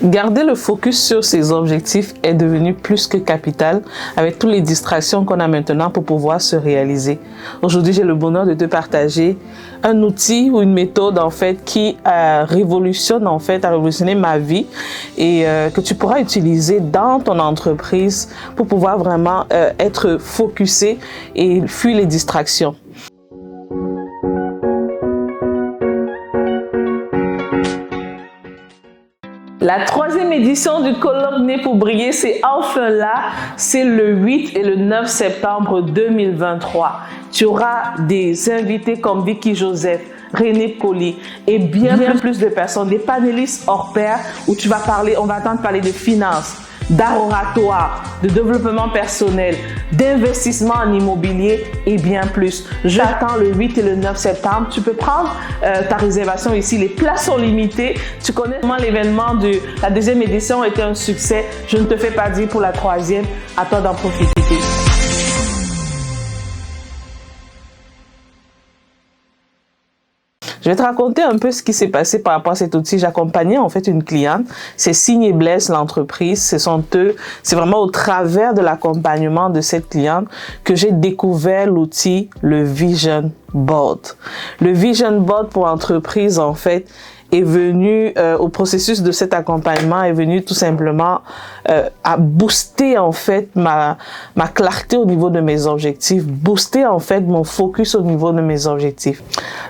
Garder le focus sur ses objectifs est devenu plus que capital avec toutes les distractions qu'on a maintenant pour pouvoir se réaliser. Aujourd'hui, j'ai le bonheur de te partager un outil ou une méthode en fait qui a révolutionné ma vie et que tu pourras utiliser dans ton entreprise pour pouvoir vraiment être focusé et fuir les distractions. La troisième édition du colloque Né pour briller, c'est enfin là. C'est le 8 et le 9 septembre 2023. Tu auras des invités comme Vicky Joseph, René Colli et bien plus de personnes, des panélistes hors pair où on va t'entendre parler de finances, d'art oratoire, de développement personnel, d'investissement en immobilier et bien plus. J'attends le 8 et le 9 septembre. Tu peux prendre ta réservation ici. Les places sont limitées. Tu connais comment l'événement de la deuxième édition a été un succès. Je ne te fais pas dire pour la troisième. À toi d'en profiter. Je vais te raconter un peu ce qui s'est passé par rapport à cet outil. J'accompagnais en fait une cliente, c'est Signe Blaise l'entreprise. C'est vraiment au travers de l'accompagnement de cette cliente que j'ai découvert l'outil, le Vision Board. Le Vision Board pour entreprise en fait est venu au processus de cet accompagnement, est venu tout simplement à booster en fait ma clarté au niveau de mes objectifs, booster en fait mon focus au niveau de mes objectifs.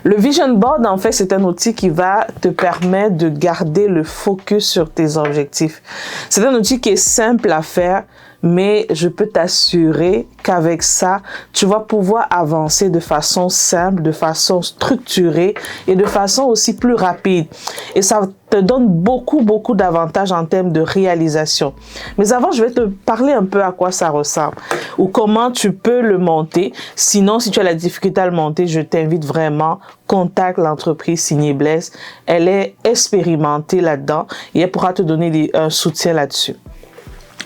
Le Vision Board en fait c'est un outil qui va te permettre de garder le focus sur tes objectifs. C'est un outil qui est simple à faire, mais je peux t'assurer qu'avec ça, tu vas pouvoir avancer de façon simple, de façon structurée et de façon aussi plus rapide. Et ça te donne beaucoup d'avantages en termes de réalisation. Mais avant, je vais te parler un peu à quoi ça ressemble ou comment tu peux le monter. Sinon, si tu as la difficulté à le monter, je t'invite vraiment, contacte l'entreprise Signe Blaise. Elle est expérimentée là-dedans et elle pourra te donner un soutien là-dessus.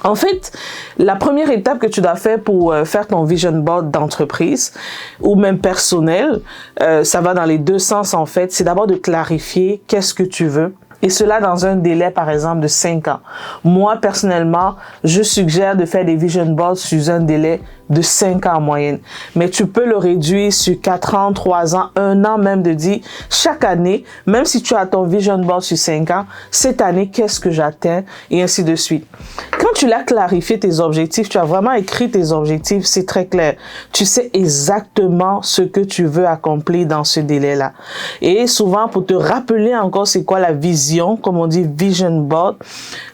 En fait, la première étape que tu dois faire pour faire ton vision board d'entreprise ou même personnel, ça va dans les deux sens en fait, c'est d'abord de clarifier qu'est-ce que tu veux. Et cela dans un délai, par exemple, de 5 ans. Moi, personnellement, je suggère de faire des vision boards sur un délai de 5 ans en moyenne. Mais tu peux le réduire sur 4 ans, 3 ans, 1 an même, de dire chaque année, même si tu as ton vision board sur 5 ans, cette année, qu'est-ce que j'atteins et ainsi de suite. Quand tu l'as clarifié tes objectifs, tu as vraiment écrit tes objectifs, c'est très clair. Tu sais exactement ce que tu veux accomplir dans ce délai-là. Et souvent, pour te rappeler encore c'est quoi la vision, comme on dit vision board,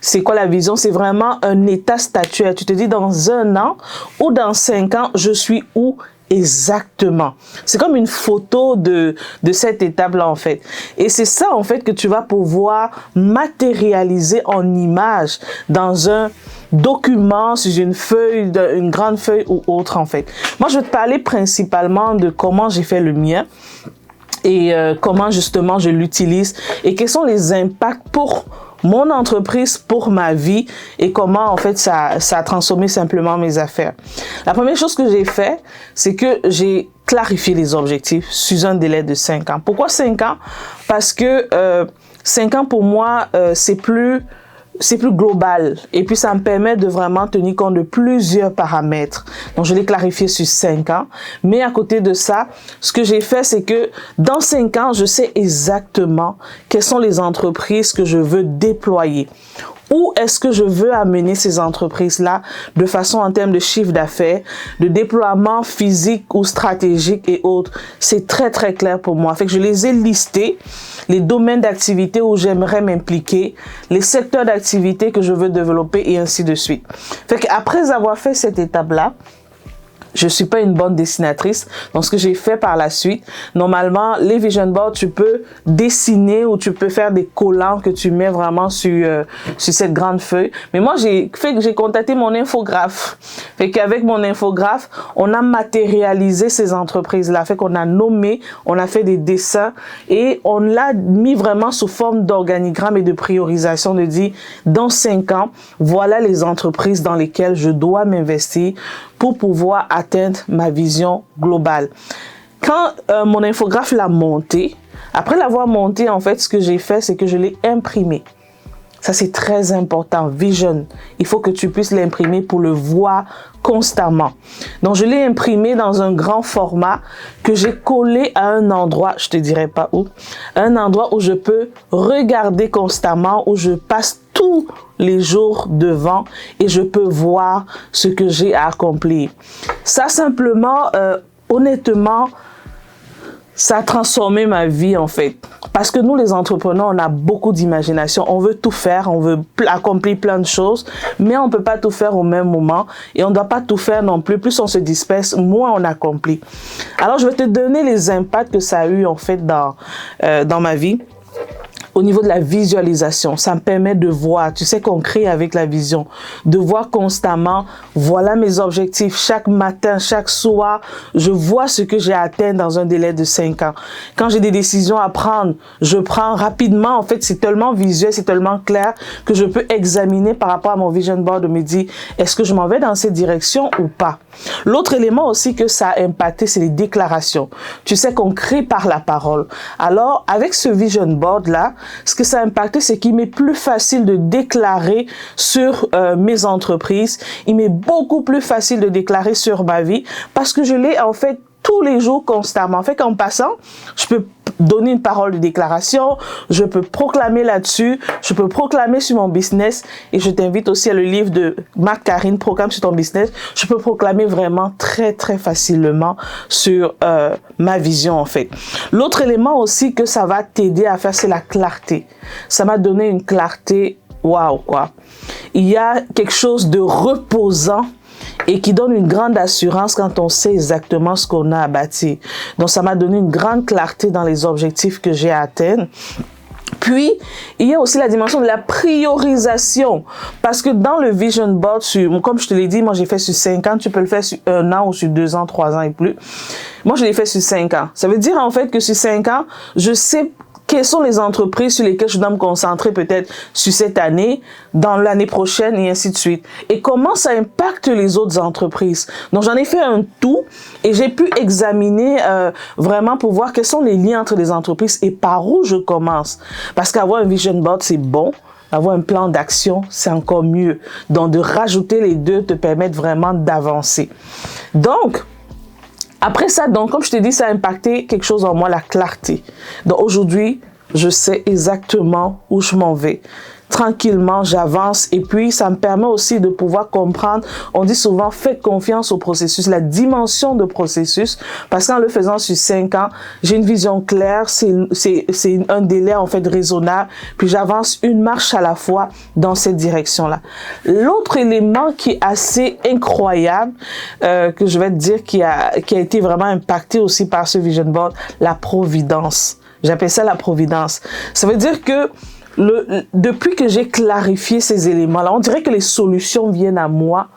c'est quoi la vision? C'est vraiment un état statuaire. Tu te dis dans 1 an ou dans 5 ans, je suis où exactement? C'est comme une photo de cette étape-là en fait. Et c'est ça en fait que tu vas pouvoir matérialiser en image dans un document, sur une feuille, une grande feuille ou autre en fait. Moi, je vais te parler principalement de comment j'ai fait le mien et comment justement je l'utilise et quels sont les impacts pour mon entreprise, pour ma vie et comment en fait ça a transformé simplement mes affaires. La première chose que j'ai fait, c'est que j'ai clarifié les objectifs sur un délai de 5 ans. Pourquoi 5 ans? Parce que 5 ans pour moi, c'est plus global et puis ça me permet de vraiment tenir compte de plusieurs paramètres. Donc je l'ai clarifié sur 5 ans, mais à côté de ça, ce que j'ai fait, c'est que dans 5 ans, je sais exactement quelles sont les entreprises que je veux déployer. Où est-ce que je veux amener ces entreprises-là de façon en termes de chiffre d'affaires, de déploiement physique ou stratégique et autres. C'est très clair pour moi. Fait que je les ai listés, les domaines d'activité où j'aimerais m'impliquer, les secteurs d'activité que je veux développer et ainsi de suite. Fait qu'après avoir fait cette étape-là, je suis pas une bonne dessinatrice. Donc, ce que j'ai fait par la suite, normalement, les vision boards, tu peux dessiner ou tu peux faire des collants que tu mets vraiment sur cette grande feuille. Mais moi, j'ai contacté mon infographe. Fait qu'avec mon infographe, on a matérialisé ces entreprises-là. Fait qu'on a nommé, on a fait des dessins et on l'a mis vraiment sous forme d'organigramme et de priorisation de dire, dans 5 ans, voilà les entreprises dans lesquelles je dois m'investir pour pouvoir atteindre ma vision globale. Quand mon infographe l'a monté, après l'avoir monté, en fait, ce que j'ai fait, c'est que je l'ai imprimé. Ça, c'est très important. Vision. Il faut que tu puisses l'imprimer pour le voir constamment. Donc, je l'ai imprimé dans un grand format que j'ai collé à un endroit, je te dirai pas où, un endroit où je peux regarder constamment, où je passe tous les jours devant et je peux voir ce que j'ai à accomplir. Ça, simplement, honnêtement, ça a transformé ma vie en fait. Parce que nous, les entrepreneurs, on a beaucoup d'imagination. On veut tout faire, on veut accomplir plein de choses, mais on ne peut pas tout faire au même moment et on ne doit pas tout faire non plus. Plus on se disperse, moins on accomplit. Alors, je vais te donner les impacts que ça a eu en fait dans ma vie. Au niveau de la visualisation, ça me permet de voir, tu sais qu'on crée avec la vision, de voir constamment, voilà mes objectifs, chaque matin, chaque soir, je vois ce que j'ai atteint dans un délai de 5 ans. Quand j'ai des décisions à prendre, je prends rapidement, en fait, c'est tellement visuel, c'est tellement clair que je peux examiner par rapport à mon vision board, me dire, est-ce que je m'en vais dans cette direction ou pas? L'autre élément aussi que ça a impacté, c'est les déclarations. Tu sais qu'on crée par la parole. Alors, avec ce vision board-là, ce que ça a impacté, c'est qu'il m'est plus facile de déclarer sur mes entreprises. Il m'est beaucoup plus facile de déclarer sur ma vie parce que je l'ai en fait tous les jours constamment. En fait, en passant, je peux donner une parole de déclaration, je peux proclamer là-dessus, je peux proclamer sur mon business et je t'invite aussi à le livre de Marc Karine, Proclame sur ton business. Je peux proclamer vraiment très facilement sur ma vision en fait. L'autre élément aussi que ça va t'aider à faire, c'est la clarté. Ça m'a donné une clarté, waouh quoi. Il y a quelque chose de reposant et qui donne une grande assurance quand on sait exactement ce qu'on a à bâtir. Donc, ça m'a donné une grande clarté dans les objectifs que j'ai à atteindre. Puis, il y a aussi la dimension de la priorisation. Parce que dans le vision board, comme je te l'ai dit, moi j'ai fait sur 5 ans, tu peux le faire sur 1 an ou sur 2 ans, 3 ans et plus. Moi, je l'ai fait sur 5 ans. Ça veut dire en fait que sur 5 ans, je sais quelles sont les entreprises sur lesquelles je dois me concentrer peut-être sur cette année, dans l'année prochaine et ainsi de suite. Et comment ça impacte les autres entreprises. Donc, j'en ai fait un tout et j'ai pu examiner vraiment pour voir quels sont les liens entre les entreprises et par où je commence. Parce qu'avoir un vision board, c'est bon. Avoir un plan d'action, c'est encore mieux. Donc, de rajouter les deux te permet vraiment d'avancer. Donc, après ça, donc, comme je t'ai dit, ça a impacté quelque chose en moi, la clarté. Donc, aujourd'hui, je sais exactement où je m'en vais. Tranquillement, j'avance et puis ça me permet aussi de pouvoir comprendre. On dit souvent, faites confiance au processus, la dimension de processus, parce qu'en le faisant sur 5 ans, j'ai une vision claire, c'est un délai en fait raisonnable, puis j'avance une marche à la fois dans cette direction-là. L'autre élément qui est assez incroyable, que je vais te dire qui a été vraiment impacté aussi par ce vision board, la providence. J'appelle ça la providence. Ça veut dire que depuis que j'ai clarifié ces éléments-là, on dirait que les solutions viennent à moi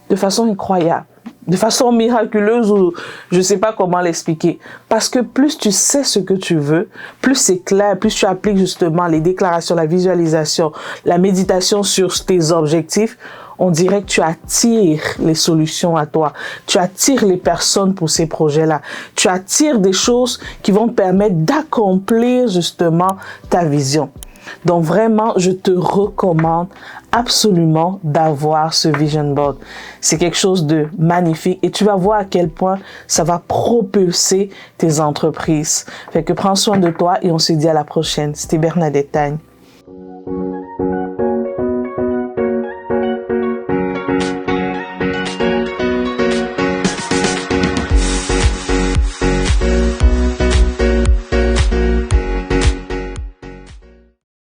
de façon incroyable, de façon miraculeuse ou je ne sais pas comment l'expliquer. Parce que plus tu sais ce que tu veux, plus c'est clair, plus tu appliques justement les déclarations, la visualisation, la méditation sur tes objectifs, on dirait que tu attires les solutions à toi. Tu attires les personnes pour ces projets-là. Tu attires des choses qui vont te permettre d'accomplir justement ta vision. Donc vraiment, je te recommande absolument d'avoir ce vision board. C'est quelque chose de magnifique et tu vas voir à quel point ça va propulser tes entreprises. Fait que prends soin de toi et on se dit à la prochaine. C'était Bernadette Tagne.